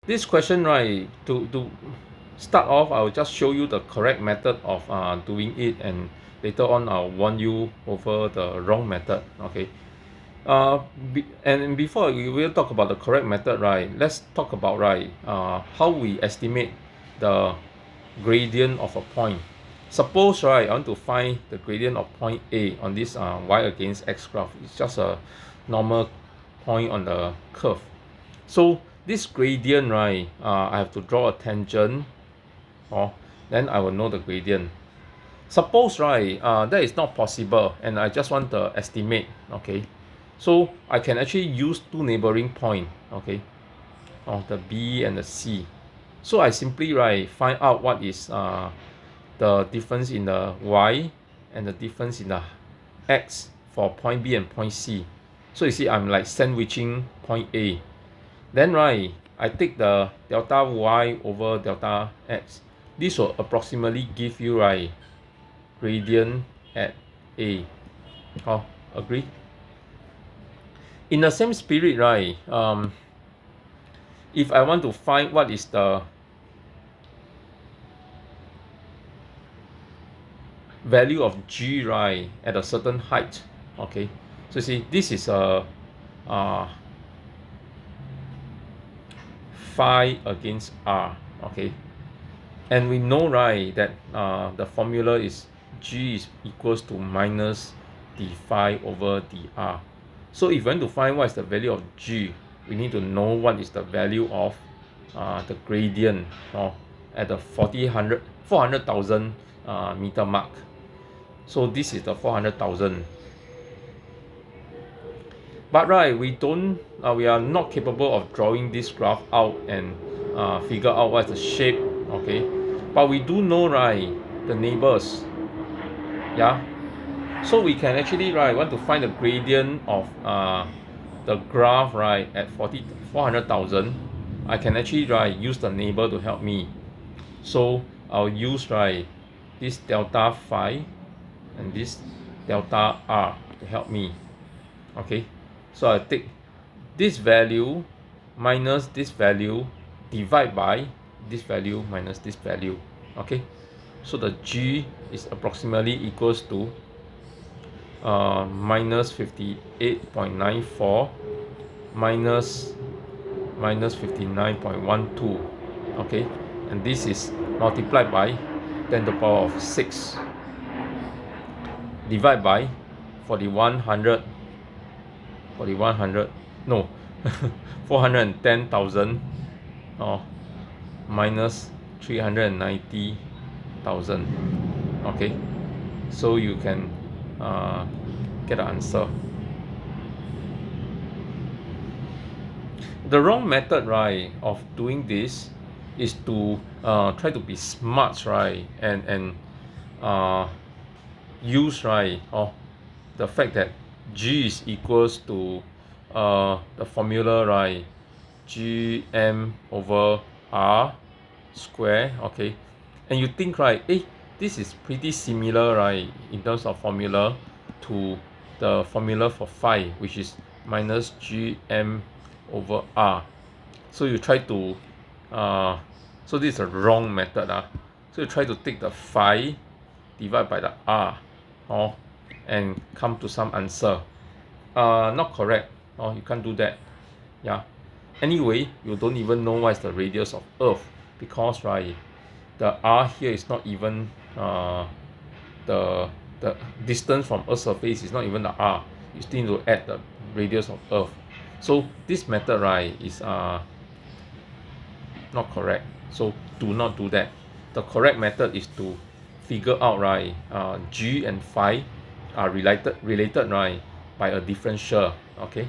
this question, right, to start off, I will just show you the correct method of doing it, and later on I'll warn you over the wrong method. Okay. And before we will talk about the correct method, right, let's talk about, right, how we estimate the gradient of a point. Suppose, right, I want to find the gradient of point A on this y against x graph. It's just a normal point on the curve. So this gradient, right, I have to draw a tangent, or then I will know the gradient. Suppose, right, that is not possible and I just want the estimate. Okay, so I can actually use two neighboring point, okay, of the B and the C. So I simply, right, find out what is the difference in the Y and the difference in the X for point B and point C. So you see, I'm like sandwiching point A. Then, right, I take the delta Y over delta X. This will approximately give you, right, gradient at A. Oh, agree? In the same spirit, right, if I want to find what is the value of G, right, at a certain height, okay, so see, this is a phi against R, okay, and we know, right, that the formula is G is equals to minus d phi over dr. So if you want to find what is the value of G, we need to know what is the value of the gradient at the 400,000 meter mark. So this is the 400,000. But, right, we are not capable of drawing this graph out and figure out what's the shape, okay. But we do know, right, the neighbors, yeah. So we can actually, right, want to find the gradient of the graph, right, at 400,000. I can actually, right, use the neighbor to help me. So I'll use, right, this delta phi and this delta r to help me. Okay, so I take this value minus this value, divide by this value minus this value. Okay, so the G is approximately equals to minus 58.94 minus 59.12. Okay, and this is multiplied by 10 to the power of 6 divided by 4100 no 410,000 minus 390,000. Okay, so you can get an answer. The wrong method, right, of doing this is to try to be smart, right, and use, right, the fact that G is equals to the formula, right, gm over r square. Okay, and you think, right, this is pretty similar, right, in terms of formula to the formula for phi, which is minus gm over r. So you try to so this is a wrong method. So you try to take the phi divide by the r, and come to some answer. Not correct. You can't do that. Yeah, anyway, you don't even know what is the radius of Earth, because, right, the r here is not even the distance from Earth's surface is not even the r. You still need to add the radius of Earth. So this method, right, is not correct. So do not do that. The correct method is to figure out, right, G and phi are related, right, by a differential. Okay.